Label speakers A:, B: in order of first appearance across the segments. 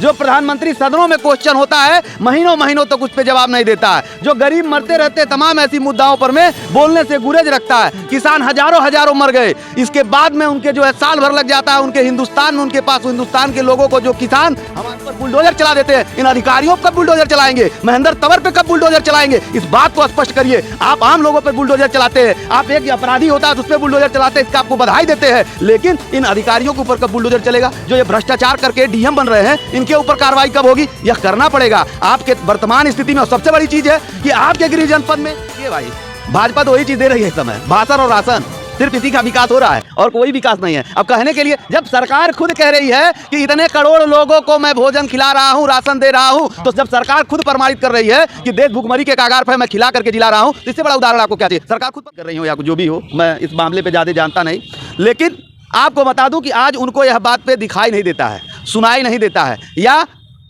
A: जो प्रधानमंत्री सदनों में क्वेश्चन होता है महीनों महीनों तक उस पर जवाब नहीं देता है, जो गरीब मरते रहते तमाम ऐसी मुद्दाओं पर में बोलने से गुरेज रखता है। किसान हजारों मर गए, इसके बाद में उनके जो है साल भर लग जाता है उनके हिंदुस्तान में, उनके पास हिंदुस्तान के लोगों को जो किसान हमारे पर बुलडोजर चला देते हैं। इन अधिकारियों पर बुलडोजर चलाएंगे, महेंद्र तंवर पे कब बुलडोजर चलाएंगे, इस बात को स्पष्ट करिए। आप आम लोगों पर बुलडोजर चलाते हैं, आप एक अपराधी होता है तो उस पर बुलडोजर चलाते हैं, इसका आपको बधाई देते हैं, लेकिन इन अधिकारियों के ऊपर कब बुलडोजर चलेगा? जो ये भ्रष्टाचार करके डीएम बन रहे हैं, इनके ऊपर कार्रवाई कब होगी? यह करना पड़ेगा आपके वर्तमान स्थिति में। और सबसे बड़ी चीज है कि आपके गृह जनपद में ये भाई भाजपा तो वही चीज दे रही है इस समय, भाषण और राशन, सिर्फ इसी का विकास हो रहा है और कोई विकास नहीं है। अब कहने के लिए जब सरकार खुद कह रही है कि इतने करोड़ लोगों को मैं भोजन खिला रहा हूं, राशन दे रहा हूं, तो जब सरकार खुद प्रमाणित कर रही है कि देश भुखमरी के कागार पर मैं खिला करके जिला रहा हूं, तो इससे बड़ा उदाहरण आपको क्या चाहिए? सरकार खुद कर रही हो या जो भी हो, मैं इस मामले पर ज्यादा जानता नहीं, लेकिन आपको बता दूं कि आज उनको यह बात पे दिखाई नहीं देता है, सुनाई नहीं देता है, या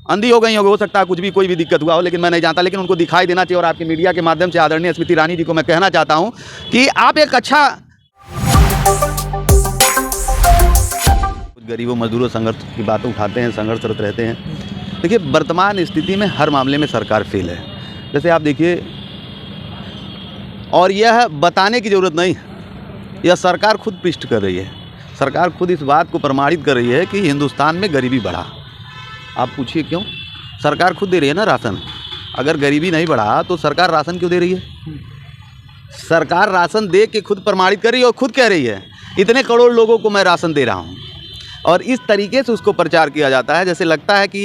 A: अंधी हो गई हो सकता है कुछ भी, कोई भी दिक्कत हुआ हो, लेकिन मैं नहीं जानता। लेकिन उनको दिखाई देना चाहिए और आपके मीडिया के माध्यम से आदरणीय स्मृति ईरानी जी को मैं कहना चाहता हूं कि आप एक अच्छा गरीबों मजदूरों संघर्ष की बातें उठाते हैं, संघर्षरत रहते हैं। देखिए वर्तमान स्थिति में हर मामले में सरकार फेल है। जैसे आप देखिए, और यह बताने की ज़रूरत नहीं, यह सरकार खुद पुष्ट कर रही है, सरकार खुद इस बात को प्रमाणित कर रही है कि हिंदुस्तान में गरीबी बढ़ा। आप पूछिए क्यों? सरकार खुद दे रही है ना राशन। अगर गरीबी नहीं बढ़ा तो सरकार राशन क्यों दे रही है? सरकार राशन दे के खुद प्रमाणित कर रही है और खुद कह रही है इतने करोड़ लोगों को मैं राशन दे रहा हूँ, और इस तरीके से उसको प्रचार किया जाता है जैसे लगता है कि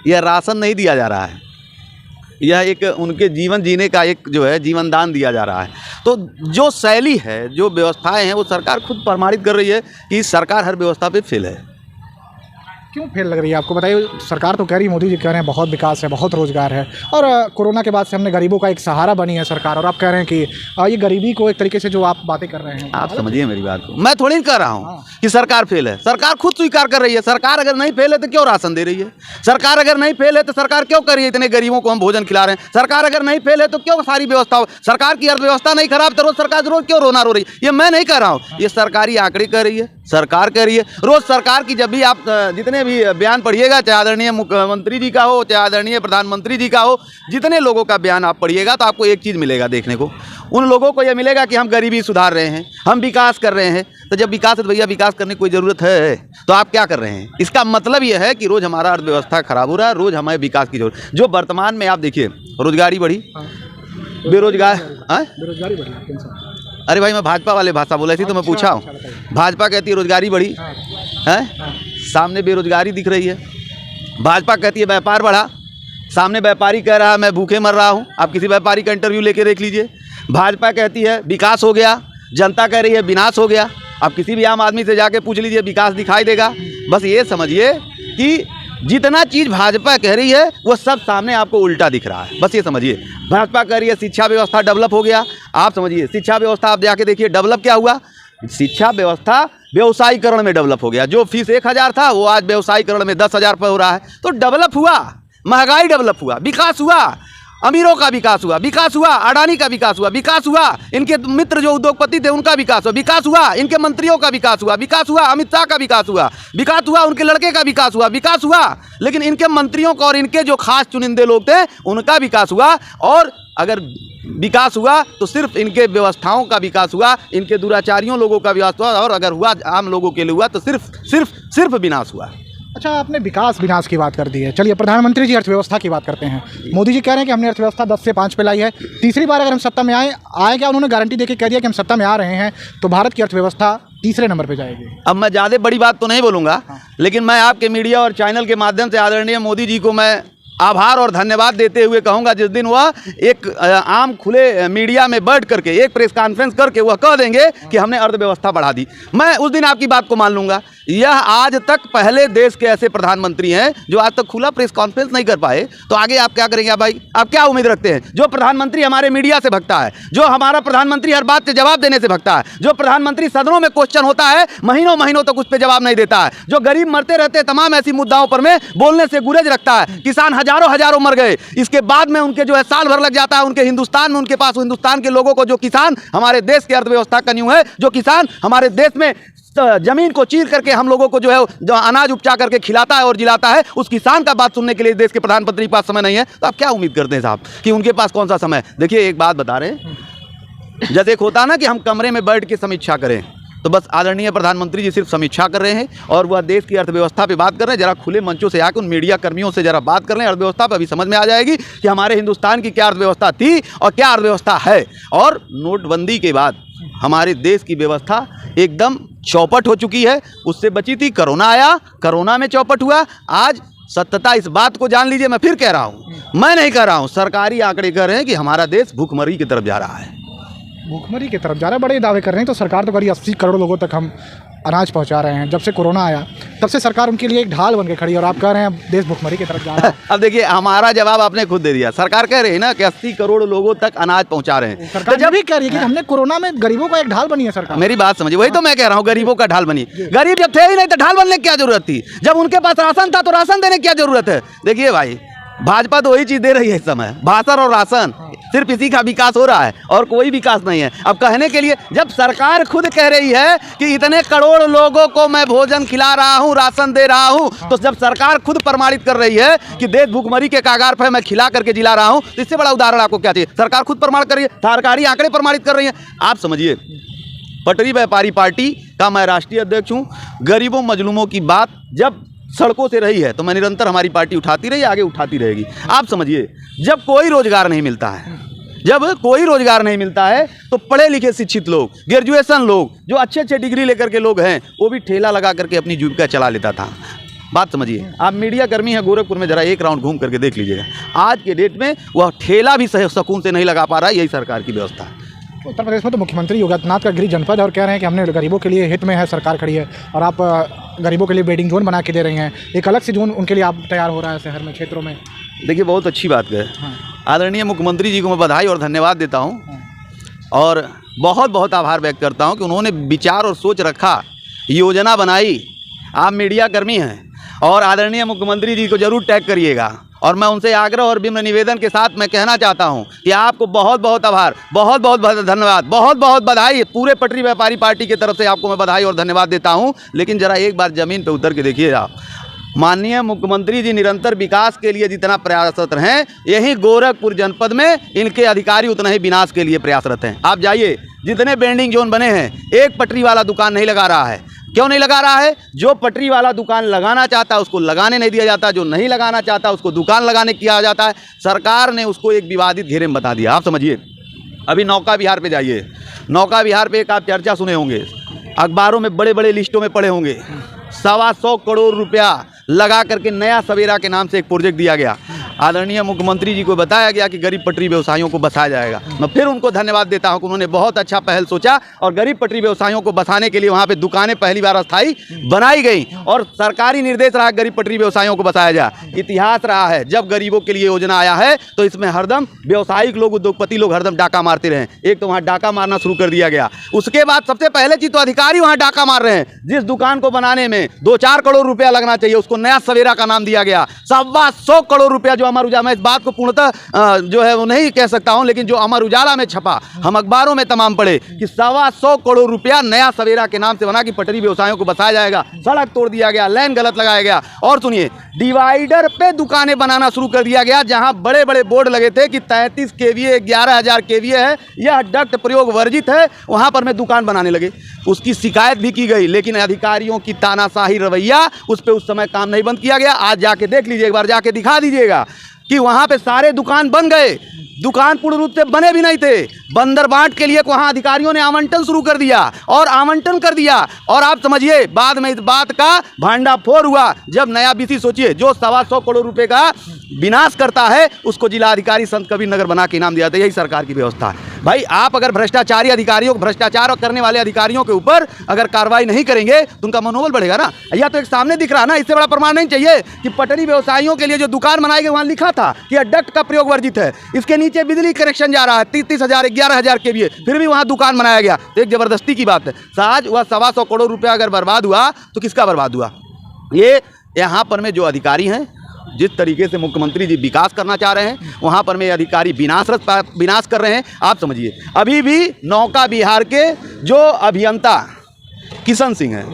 A: यह राशन नहीं दिया जा रहा है, यह एक उनके जीवन जीने का एक जो है जीवन दान दिया जा रहा है। तो जो शैली है, जो व्यवस्थाएं हैं, वो सरकार खुद प्रमाणित कर रही है कि सरकार हर व्यवस्था पे फेल है।
B: क्यों फेल लग रही है आपको? बताइए। सरकार तो कह रही है, मोदी जी कह रहे हैं बहुत विकास है, बहुत रोजगार है, और कोरोना के बाद से हमने गरीबों का एक सहारा बनी है सरकार, और आप कह रहे हैं कि ये गरीबी को एक तरीके से जो आप बातें कर रहे हैं,
A: आप समझिए मेरी बात को। मैं थोड़ी कह रहा हूँ कि सरकार फेल है, सरकार खुद स्वीकार कर रही है। सरकार अगर नहीं फेल है तो क्यों राशन दे रही है? सरकार अगर नहीं फेल है तो सरकार क्यों कर रही है इतने गरीबों को हम भोजन खिला रहे हैं? सरकार अगर नहीं फेल है तो क्यों सारी व्यवस्था, सरकार की अर्थव्यवस्था नहीं खराब तो रोज सरकार रोज क्यों रोना रो रही है? ये मैं नहीं कह रहा हूँ, ये सरकारी आंकड़े कह रही है, सरकार कह रही है। रोज सरकार की जब भी आप जितने भी बयान पढ़िएगा, चाहे आदरणीय मुख्यमंत्री जी का हो, चाहे आदरणीय प्रधानमंत्री जी का हो, जितने लोगों का बयान आप पढ़िएगा तो आपको एक चीज़ मिलेगा देखने को, उन लोगों को यह मिलेगा कि हम गरीबी सुधार रहे हैं, हम विकास कर रहे हैं। तो जब विकास है तो भैया विकास करने की कोई ज़रूरत है तो आप क्या कर रहे हैं? इसका मतलब यह है कि रोज़ हमारा अर्थव्यवस्था खराब हो रहा है, रोज़ हमें विकास की जरूरत। जो वर्तमान में आप देखिए, रोजगारी बढ़ी,
B: बेरोजगारी बढ़ी।
A: अरे भाई मैं भाजपा वाले भाषा बोला थी तो मैं पूछा हूँ। भाजपा कहती है रोजगारी बढ़ी है, सामने बेरोजगारी दिख रही है। भाजपा कहती है व्यापार बढ़ा, सामने व्यापारी कह रहा है मैं भूखे मर रहा हूँ। आप किसी व्यापारी का इंटरव्यू लेके देख लीजिए। भाजपा कहती है विकास हो गया, जनता कह रही है विनाश हो गया। आप किसी भी आम आदमी से जाके पूछ लीजिए, विकास दिखाई देगा। बस ये समझिए कि जितना चीज़ भाजपा कह रही है वो सब सामने आपको उल्टा दिख रहा है। बस ये समझिए, भाजपा कह रही है शिक्षा व्यवस्था डेवलप हो गया। आप समझिए शिक्षा व्यवस्था आप जाके देखिए डेवलप क्या हुआ। शिक्षा व्यवस्था व्यवसायीकरण में डेवलप हो गया। जो फीस 1000 था वो आज व्यवसायीकरण में 10,000 पर हो रहा है। तो डेवलप हुआ, महंगाई डेवलप हुआ, विकास हुआ, अमीरों का विकास हुआ, विकास हुआ, अडानी का विकास हुआ, विकास हुआ, इनके मित्र जो उद्योगपति थे उनका विकास हुआ, विकास हुआ, इनके मंत्रियों का विकास हुआ, विकास हुआ, अमित शाह का विकास हुआ, विकास हुआ, उनके लड़के का विकास हुआ, विकास हुआ, लेकिन इनके मंत्रियों का और इनके जो खास चुनिंदे लोग थे उनका विकास हुआ। और अगर विकास हुआ तो सिर्फ इनके व्यवस्थाओं का विकास हुआ, इनके दुराचारियों लोगों का विकास हुआ, और अगर हुआ आम लोगों के लिए हुआ तो सिर्फ विनाश हुआ।
B: अच्छा, आपने विकास विनाश की बात कर दी है। चलिए प्रधानमंत्री जी अर्थव्यवस्था की बात करते हैं। मोदी जी कह रहे हैं कि हमने अर्थव्यवस्था 10 से 5 पे लाई है, तीसरी बार अगर हम सत्ता में आए क्या उन्होंने गारंटी देके कह दिया कि हम सत्ता में आ रहे हैं तो भारत की अर्थव्यवस्था तीसरे नंबर पे जाएगी? अब
A: मैं ज़्यादा बड़ी बात तो नहीं बोलूँगा, लेकिन मैं आपके मीडिया और चैनल के माध्यम से आदरणीय मोदी जी को मैं आभार और धन्यवाद देते हुए कहूँगा, जिस दिन वह एक आम खुले मीडिया में बैठ करके एक प्रेस कॉन्फ्रेंस करके वह कह देंगे कि हमने अर्थव्यवस्था बढ़ा दी, मैं उस दिन आपकी बात को मान लूँगा। यह आज तक पहले देश के ऐसे प्रधानमंत्री हैं जो आज तक खुला प्रेस कॉन्फ्रेंस नहीं कर पाए, तो आगे आप क्या करेंगे? भाई आप क्या उम्मीद रखते हैं? जो प्रधानमंत्री हमारे मीडिया से भगता है, जो हमारा प्रधानमंत्री हर बात से जवाब देने से भगता है, जो प्रधानमंत्री सदनों में क्वेश्चन होता है महीनों महीनों तक उस पर जवाब नहीं देता है, जो गरीब मरते रहते तमाम ऐसी मुद्दाओं पर में बोलने से गुरेज रखता है, किसान हजारों मर गए, इसके बाद में उनके जो है साल भर लग जाता है उनके हिंदुस्तान में, उनके पास हिंदुस्तान के लोगों को, जो किसान हमारे देश की अर्थव्यवस्था का नींव है, जो किसान हमारे देश में जमीन को चीर करके हम लोगों को जो है जो अनाज उपजा करके खिलाता है और जिलाता है, उस किसान का बात सुनने के लिए देश के प्रधानमंत्री के पास समय नहीं है। तो आप क्या उम्मीद करते हैं साहब कि उनके पास कौन सा समय है? देखिए एक बात बता रहे हैं, जैसे एक होता है ना कि हम कमरे में बैठ के समीक्षा करें, तो बस आदरणीय प्रधानमंत्री जी सिर्फ समीक्षा कर रहे हैं और वह देश की अर्थव्यवस्था पे बात कर रहे हैं। जरा खुले मंचों से आकर उन मीडिया कर्मियों से जरा बात कर लें अर्थव्यवस्था पर, अभी समझ में आ जाएगी कि हमारे हिंदुस्तान की क्या अर्थव्यवस्था थी और क्या अर्थव्यवस्था है। और नोटबंदी के बाद हमारे देश की व्यवस्था एकदम चौपट हो चुकी है। उससे बची थी, कोरोना आया, कोरोना में चौपट हुआ। आज सत्यता इस बात को जान लीजिए, मैं फिर कह रहा हूँ, मैं नहीं कह रहा हूँ, सरकारी आंकड़े कह रहे हैं कि हमारा देश भूखमरी की तरफ जा रहा है।
B: भूखमरी की तरफ जा रहा है, बड़े दावे कर रहे हैं। तो सरकार तो करीब 80 करोड़ लोगों तक हम अनाज पहुंचा रहे हैं। जब से कोरोना आया तब से सरकार उनके लिए एक ढाल बन के खड़ी है और आप कह रहे हैं अब देश भूखमरी की तरफ जा रहा है।
A: अब देखिए हमारा जवाब आपने खुद दे दिया। सरकार कह रही है ना कि 80 करोड़ लोगों तक अनाज पहुंचा रहे हैं।
B: सरकार जब भी कह रही है कि हमने कोरोना में गरीबों का एक ढाल बनी है सरकार।
A: मेरी बात समझिए, वही तो मैं कह रहा हूँ, गरीबों का ढाल बनी। गरीब जब थे ही नहीं तो ढाल बनने की क्या जरूरत थी? जब उनके पास राशन था तो राशन देने की क्या जरूरत है? देखिए भाई, भाजपा तो वही चीज दे रही है इस समय, भाषण और राशन, सिर्फ इसी का विकास हो रहा है और कोई विकास नहीं है। अब कहने के लिए जब सरकार खुद कह रही है कि इतने करोड़ लोगों को मैं भोजन खिला रहा हूं, राशन दे रहा हूं, तो जब सरकार खुद प्रमाणित कर रही है कि देश भूखमरी के कागार पर मैं खिला करके जिला रहा हूं, तो इससे बड़ा उदाहरण आपको क्या चाहिए? सरकार खुद प्रमाण कर रही है, सरकारी आंकड़े प्रमाणित कर रही है। आप समझिए, पटरी व्यापारी पार्टी का मैं राष्ट्रीय अध्यक्ष हूँ। गरीबों मजलूमों की बात जब सड़कों से रही है तो मैं निरंतर हमारी पार्टी उठाती रही, आगे उठाती रहेगी। आप समझिए, जब कोई रोजगार नहीं मिलता है, जब कोई रोजगार नहीं मिलता है तो पढ़े लिखे शिक्षित लोग, ग्रेजुएशन लोग, जो अच्छे अच्छे डिग्री लेकर के लोग हैं, वो भी ठेला लगा करके अपनी जीविका चला लेता था। बात समझिए, आप मीडिया कर्मी हैं गोरखपुर में, जरा एक राउंड घूम करके देख लीजिएगा। आज के डेट में वह ठेला भी सुकून से नहीं लगा पा रहा है। यही सरकार की व्यवस्था है।
B: उत्तर प्रदेश में तो मुख्यमंत्री योगी आदित्यनाथ का गृह जनपद है और कह रहे हैं कि हमने गरीबों के लिए हित में है, सरकार खड़ी है और आप गरीबों के लिए वेटिंग जोन बना के दे रही हैं। एक अलग से जोन उनके लिए आप तैयार हो रहा है शहर में, क्षेत्रों में।
A: देखिए बहुत अच्छी बात है। आदरणीय मुख्यमंत्री जी को मैं बधाई और धन्यवाद देता हूँ और बहुत बहुत आभार व्यक्त करता हूँ कि उन्होंने विचार और सोच रखा, योजना बनाई। आप मीडिया कर्मी हैं और आदरणीय मुख्यमंत्री जी को जरूर टैग करिएगा। और मैं उनसे आग्रह और विनम्र निवेदन के साथ मैं कहना चाहता हूं कि आपको बहुत बहुत आभार, बहुत बहुत धन्यवाद, बहुत बहुत बधाई। पूरे पटरी व्यापारी पार्टी की तरफ से आपको मैं बधाई और धन्यवाद देता हूं। लेकिन ज़रा एक बार ज़मीन पे उतर के देखिए आप, माननीय मुख्यमंत्री जी निरंतर विकास के लिए जितना प्रयासरत हैं, यही गोरखपुर जनपद में इनके अधिकारी उतना ही विनाश के लिए प्रयासरत हैं। आप जाइए, जितने बेंडिंग जोन बने हैं, एक पटरी वाला दुकान नहीं लगा रहा है। क्यों नहीं लगा रहा है? जो पटरी वाला दुकान लगाना चाहता है उसको लगाने नहीं दिया जाता, जो नहीं लगाना चाहता उसको दुकान लगाने किया जाता है। सरकार ने उसको एक विवादित घेरे में बता दिया। आप समझिए, अभी नौका विहार पे जाइए, नौका विहार पे एक आप चर्चा सुने होंगे, अखबारों में बड़े बड़े लिस्टों में पढ़े होंगे, 125 करोड़ रुपया लगा करके नया सवेरा के नाम से एक प्रोजेक्ट दिया गया। आदरणीय मुख्यमंत्री जी को बताया गया कि गरीब पटरी व्यवसायियों को बसाया जाएगा। मैं फिर उनको धन्यवाद देता हूं कि उन्होंने बहुत अच्छा पहल सोचा और गरीब पटरी व्यवसायियों को बसाने के लिए वहां पे दुकानें पहली बार अस्थायी बनाई गई और सरकारी निर्देश रहा गरीब पटरी व्यवसायियों को बसाया जाए। इतिहास रहा है, जब गरीबों के लिए योजना आया है तो इसमें हरदम व्यवसायिक लोग, उद्योगपति लोग हरदम डाका मारते रहे। एक तो वहाँ डाका मारना शुरू कर दिया गया, उसके बाद सबसे पहले चीज तो अधिकारी वहाँ डाका मार रहे हैं। जिस दुकान को बनाने में 2-4 करोड़ रुपया लगना चाहिए, उसको नया सवेरा का नाम दिया गया। 125 करोड़ रुपया जो अमर उजाला, मैं इस बात को पूर्णतः जो है वो नहीं कह सकता हूं, लेकिन जो अमर उजाला में छपा, हम अखबारों में तमाम पढ़े कि 125 करोड़ रुपया नया सवेरा के नाम से बना कि पटरी व्यवसायों को बसाया जाएगा। सड़क तोड़ दिया गया, लाइन गलत लगाया गया और सुनिए, डिवाइडर पे दुकानें बनाना शुरू कर दिया गया। जहां बड़े बड़े बोर्ड लगे थे कि 33 केवीए 11,000 केवीए है, यह डक्ट प्रयोग वर्जित है, वहां पर मैं दुकान बनाने लगे। उसकी शिकायत भी की गई, लेकिन अधिकारियों की तानाशाही रवैया, उस पर उस समय काम नहीं बंद किया गया। आज जाके देख लीजिए, एक बार जाके दिखा दीजिएगा कि वहां पे सारे दुकान बन गए। दुकान पूर्ण रूप से बने भी नहीं थे, बंदरबाट के लिए वहां अधिकारियों ने आवंटन शुरू कर दिया और आवंटन कर दिया। और आप समझिए, बाद में इस बात का भांडाफोड़ हुआ जब नया बीसी, सोचिए, जो 125 करोड़ रुपए का विनाश करता है उसको जिलाधिकारी संत कबीर नगर बना के इनाम दिया जाता है। यही सरकार की व्यवस्था है। भाई, आप अगर भ्रष्टाचारी अधिकारियों, भ्रष्टाचार करने वाले अधिकारियों के ऊपर अगर कार्रवाई नहीं करेंगे तो उनका मनोबल बढ़ेगा ना। या तो एक सामने दिख रहा ना, इससे बड़ा प्रमाण नहीं चाहिए कि पटरी व्यवसायियों के लिए जो दुकान बनाई गई वहां लिखा था कि डक्ट का प्रयोग वर्जित है, इसके नीचे बिजली कनेक्शन जा रहा है 30,000 11,000 के भी, फिर भी वहां दुकान बनाया गया। तो एक जबरदस्ती की बात है। आज वह 125 करोड़ रुपया अगर बर्बाद हुआ तो किसका बर्बाद हुआ? ये यहाँ पर में जो अधिकारी हैं, जिस तरीके से मुख्यमंत्री जी विकास करना चाह रहे हैं, वहाँ पर में अधिकारी विनाश कर रहे हैं। आप समझिए, अभी भी नौका विहार के जो अभियंता किशन सिंह है,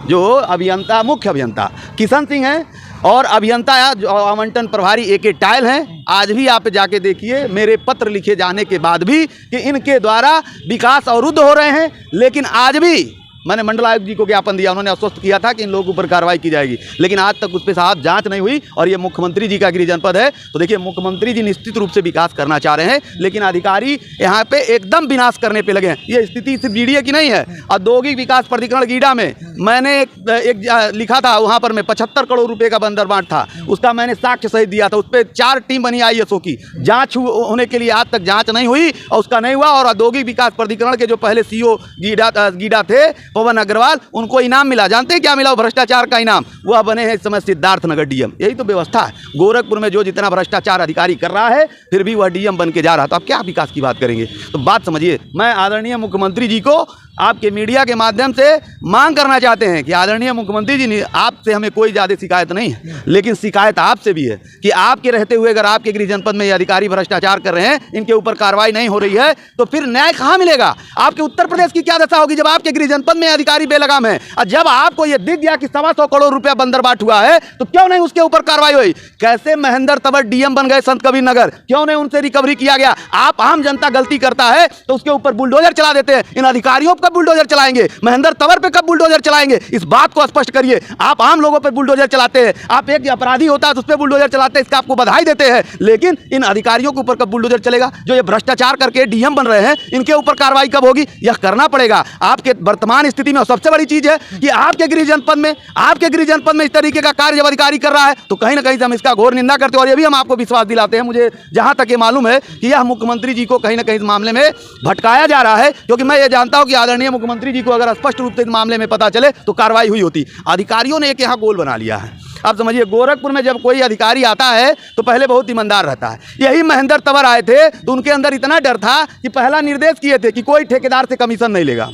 A: जो अभियंता, मुख्य अभियंता किशन सिंह है, और अभियंता जो आवंटन प्रभारी AK टायल हैं। आज भी आप जाके देखिए, मेरे पत्र लिखे जाने के बाद भी कि इनके द्वारा विकास अवरुद्ध हो रहे हैं, लेकिन आज भी मैंने मंडल आयुक्त जी को ज्ञापन दिया, उन्होंने आश्वस्त किया था कि इन लोगों के ऊपर कार्रवाई की जाएगी, लेकिन आज तक उस पर साहब जांच नहीं हुई। और ये मुख्यमंत्री जी का गृह जनपद है, तो देखिए मुख्यमंत्री जी निश्चित रूप से विकास करना चाह रहे हैं, लेकिन अधिकारी यहाँ पे एकदम विनाश करने पे लगे हैं। ये स्थिति सिर्फ GDA की नहीं है। औद्योगिक विकास प्राधिकरण गीडा में मैंने एक लिखा था, वहाँ पर मैं 75 करोड़ रुपये का बंदरबांट था, उसका मैंने साक्ष्य सहित दिया था। उस पर 4 टीम बनी ISO की, जाँच होने के लिए आज तक जाँच नहीं हुई और उसका नहीं हुआ। और औद्योगिक विकास प्राधिकरण के जो पहले CO गीडा थे पवन अग्रवाल, उनको इनाम मिला। जानते हैं क्या मिला? भ्रष्टाचार का इनाम। वह बने हैं इस समय सिद्धार्थ नगर DM। यही तो व्यवस्था है। गोरखपुर में जो जितना भ्रष्टाचार अधिकारी कर रहा है, फिर भी वह DM बन के जा रहा है, तो आप क्या विकास की बात करेंगे? तो बात समझिए। मैं आदरणीय मुख्यमंत्री जी को आपके मीडिया के माध्यम से मांग करना चाहते हैं कि आदरणीय मुख्यमंत्री जी, आपसे हमें कोई ज़्यादा शिकायत नहीं है, लेकिन शिकायत आपसे भी है कि आपके रहते हुए अगर आपके गृह जनपद में ये अधिकारी भ्रष्टाचार कर रहे हैं, इनके ऊपर कार्रवाई नहीं हो रही है, तो फिर न्याय कहाँ मिलेगा? आपके उत्तर प्रदेश की क्या दशा होगी जब आपके गृह जनपद में अधिकारी बेलगाम है? और जब आपको ये दिख गया कि 125 करोड़ रुपया बंदरबाट हुआ है, तो क्यों नहीं उसके ऊपर कार्रवाई हुई? कैसे महेंद्र तंवर DM बन गए संत कबीर नगर? क्यों नहीं उनसे रिकवरी किया गया? आप आम जनता गलती करता है तो उसके ऊपर बुलडोजर चला देते हैं। इन अधिकारियों कब बुलडोजर चलाएंगे? महेंद्र तंवर पे कब बुलडोजर चलाएंगे? इस बात को स्पष्ट करिए। आप आम लोगों पे बुलडोजर चलाते हैं, आप एक अपराधी होता है तो उस पर बुलडोजर चलाते हैं, इसका आपको बधाई देते हैं, लेकिन इन अधिकारियों के ऊपर कब बुलडोजर चलेगा? जो ये भ्रष्टाचार करके DM बन रहे हैं, इनके ऊपर कार्रवाई कब होगी? यह करना पड़ेगा। आपके वर्तमान स्थिति में सबसे बड़ी चीज है कि आपके गृह जनपद में इस तरीके का कार्य जब अधिकारी कर रहा है, तो कहीं ना कहीं से हम इसका घोर निंदा करते हैं। और ये भी हम आपको विश्वास दिलाते हैं, मुझे जहां तक ये मालूम है कि यह मुख्यमंत्री जी को कहीं ना कहीं इस मामले में भटकाया जा रहा है, क्योंकि मैं ये जानता हूं कि आदरणीय मुख्यमंत्री जी को अगर स्पष्ट रूप से इस मामले में पता चले तो कार्रवाई हुई होती। अधिकारियों ने एक यहाँ गोल बना लिया है। आप समझिए, गोरखपुर में जब कोई अधिकारी आता है तो पहले बहुत ईमानदार रहता है। यही महेंद्र तंवर आए थे तो उनके अंदर इतना डर था कि पहला निर्देश किए थे कि कोई ठेकेदार से कमीशन नहीं लेगा,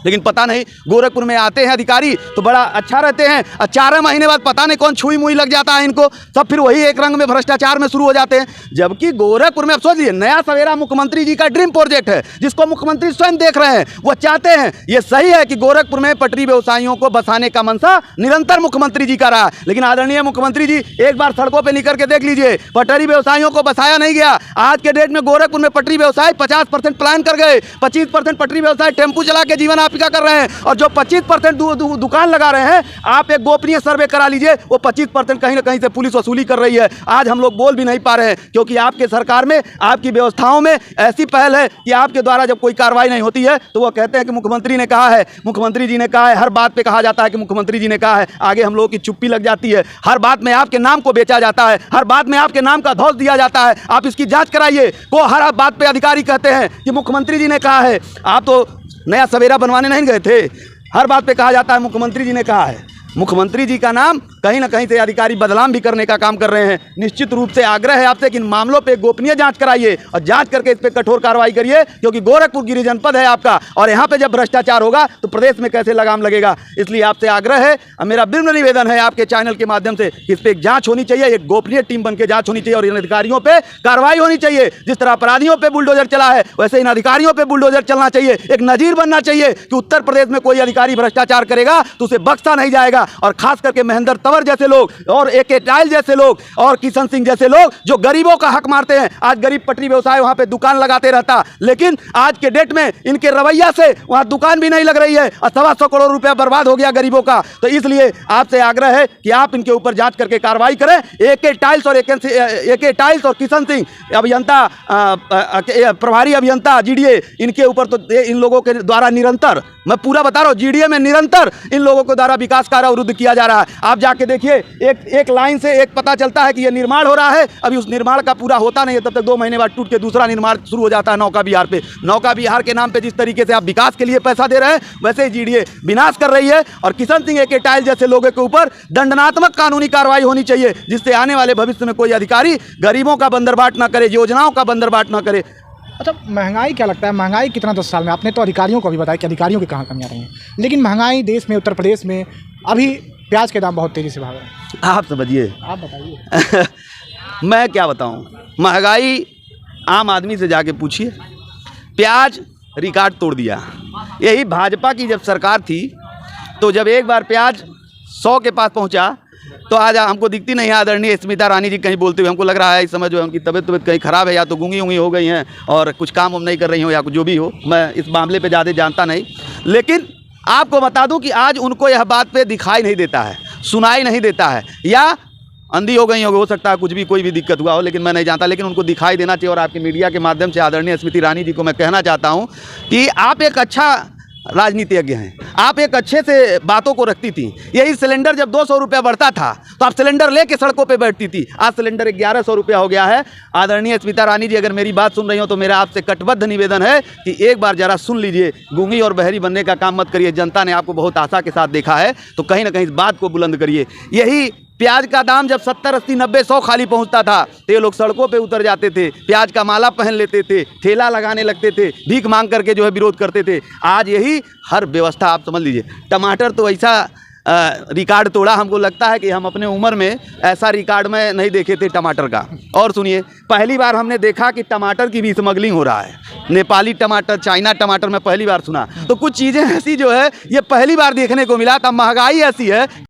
A: लेकिन पता नहीं गोरखपुर में आते हैं अधिकारी तो बड़ा अच्छा रहते हैं, और 4 महीने बाद पता नहीं कौन छुई मुई लग जाता है इनको, सब फिर वही एक रंग में भ्रष्टाचार में शुरू हो जाते हैं। जबकि गोरखपुर में, आप सोच लीजिए, नया सवेरा मुख्यमंत्री जी का ड्रीम प्रोजेक्ट है, जिसको मुख्यमंत्री स्वयं देख रहे हैं। वो चाहते हैं, ये सही है कि गोरखपुर में पटरी व्यवसायियों को बसाने का मंशा निरंतर मुख्यमंत्री जी का रहा, लेकिन आदरणीय मुख्यमंत्री जी एक बार सड़कों पर निकल के देख लीजिए, पटरी व्यवसायियों को बसाया नहीं गया। आज के डेट में गोरखपुर में पटरी व्यवसाय 50% पलायन कर गए, 25% पटरी व्यवसाय टेम्पू चला के जीवन यापन कर रहे हैं, और जो 25% दुकान लगा रहे हैं, आप एक गोपनीय सर्वे करा लीजिए, वो 25% कहीं ना कहीं से पुलिस वसूली कर रही है। आज हम लोग बोल भी नहीं पा रहे हैं, क्योंकि आपके सरकार में, आपकी व्यवस्थाओं में ऐसी पहल है कि आपके द्वारा जब कोई कार्रवाई नहीं होती है तो वो कहते हैं कि मुख्यमंत्री ने कहा है, मुख्यमंत्री जी ने कहा है। हर बात पे कहा जाता है कि मुख्यमंत्री जी ने कहा है, आगे हम लोगों की चुप्पी लग जाती है। हर बात में आपके नाम को बेचा जाता है, हर बात में आपके नाम का धौंस दिया जाता है। आप इसकी जांच कराइए। वो हर बात पे अधिकारी कहते हैं कि मुख्यमंत्री जी ने कहा है। आप तो नया सवेरा बनवाने नहीं गए थे, हर बात पे कहा जाता है मुख्यमंत्री जी ने कहा है। मुख्यमंत्री जी का नाम कहीं ना कहीं से अधिकारी बदनाम भी करने का काम कर रहे हैं। निश्चित रूप से आग्रह है आपसे कि इन मामलों पे गोपनीय जांच कराइए और जांच करके इस पे कठोर कार्रवाई करिए, क्योंकि गोरखपुर गृह जनपद है आपका, और यहाँ पे जब भ्रष्टाचार होगा तो प्रदेश में कैसे लगाम लगेगा। इसलिए आपसे आग्रह है, मेरा विनम्र निवेदन है आपके चैनल के माध्यम से, इस पर एक जाँच होनी चाहिए, एक गोपनीय टीम बन के जाँच होनी चाहिए, और इन अधिकारियों पर कार्रवाई होनी चाहिए। जिस तरह अपराधियों पर बुलडोजर चला है, वैसे इन अधिकारियों पर बुलडोजर चलना चाहिए। एक नजीर बनना चाहिए कि उत्तर प्रदेश में कोई अधिकारी भ्रष्टाचार करेगा तो उसे बख्शा नहीं जाएगा। और खास करके महेंद्र तंवर जैसे लोग, और AK टायल जैसे लोग, और किशन सिंह जैसे लोग जो गरीबों का हक मारते हैं। आज गरीब पटरी व्यवसाय वहां पे दुकान लगाते रहता, लेकिन आज के डेट में इनके रवैया से वहां दुकान भी नहीं लग रही है, और 125 करोड़ रुपया बर्बाद हो गया गरीबों का। तो इसलिए आपसे आग्रह है कि आप इनके ऊपर जांच करके कार्रवाई करें। AK टाइल्स और किशन सिंह अभियंता, प्रभारी अभियंता GDA, इनके ऊपर तो इन लोगों के द्वारा निरंतर, मैं पूरा बता रहा हूँ, GDA में निरंतर इन लोगों के द्वारा विकास कार्य अवरुद्ध किया जा रहा है। आप जाके देखिए, एक लाइन से एक पता चलता है कि ये निर्माण हो रहा है, अभी उस निर्माण का पूरा होता नहीं है, तब तक 2 महीने बाद टूट के दूसरा निर्माण शुरू हो जाता है नौका विहार पे। नौका विहार के नाम पे जिस तरीके से आप विकास के लिए पैसा दे रहे हैं, वैसे ही GDA विनाश कर रही है। और किशन सिंह AK टाइल जैसे लोगों के ऊपर दंडनात्मक कानूनी कार्रवाई होनी चाहिए, जिससे आने वाले भविष्य में कोई अधिकारी गरीबों का बंदरबाट ना करे, योजनाओं का बंदरबाट ना करे।
B: अच्छा, महंगाई क्या लगता है, महंगाई कितना 10 साल में? आपने तो अधिकारियों को भी बताया कि अधिकारियों की कहाँ कमियाँ रही हैं, लेकिन महंगाई देश में, उत्तर प्रदेश में अभी प्याज के दाम बहुत तेज़ी से भाग रहे हैं।
A: आप समझिए,
B: आप बताइए।
A: मैं क्या बताऊं, महंगाई आम आदमी से जाके पूछिए। प्याज रिकॉर्ड तोड़ दिया। यही भाजपा की जब सरकार थी तो जब एक बार प्याज 100 के पास पहुंचा तो आज हमको दिखती नहीं है आदरणीय स्मिता रानी जी कहीं बोलते हुए। हमको लग रहा है इस समय जो है उनकी तबीयत कहीं ख़राब है, या तो गूंगी हो गई हैं और कुछ काम हम नहीं कर रही हो, या जो भी हो, मैं इस मामले पे ज़्यादा जानता नहीं। लेकिन आपको बता दूं कि आज उनको यह बात पे दिखाई नहीं देता है, सुनाई नहीं देता है, या अंधी हो गई हो सकता है, कुछ भी कोई भी दिक्कत हुआ हो, लेकिन मैं नहीं जानता। लेकिन उनको दिखाई देना चाहिए। और आपके मीडिया के माध्यम से आदरणीय स्मृति ईरानी जी को मैं कहना चाहता हूँ कि आप एक अच्छा राजनीतिज्ञ हैं, आप एक अच्छे से बातों को रखती थी। यही सिलेंडर जब 200 रुपया बढ़ता था तो आप सिलेंडर लेके सड़कों पे बैठती थी। आज सिलेंडर 1100 रुपया हो गया है। आदरणीय स्मिता रानी जी, अगर मेरी बात सुन रही हो तो मेरा आपसे कटिबद्ध निवेदन है कि एक बार जरा सुन लीजिए। गूंगी और बहरी बनने का काम मत करिए। जनता ने आपको बहुत आशा के साथ देखा है, तो कहीं ना कहीं इस बात को बुलंद करिए। यही प्याज का दाम जब 70, 80, 90, 100 खाली पहुंचता था तो ये लोग सड़कों पे उतर जाते थे, प्याज का माला पहन लेते थे, ठेला लगाने लगते थे, भीख मांग करके जो है विरोध करते थे। आज यही हर व्यवस्था आप समझ लीजिए। टमाटर तो ऐसा रिकॉर्ड तोड़ा, हमको लगता है कि हम अपने उम्र में ऐसा रिकॉर्ड में नहीं देखे थे टमाटर का। और सुनिए, पहली बार हमने देखा कि टमाटर की भी स्मगलिंग हो रहा है। नेपाली टमाटर, चाइना टमाटर में पहली बार सुना। तो कुछ चीज़ें ऐसी जो है ये पहली बार देखने को मिला। तब महंगाई ऐसी है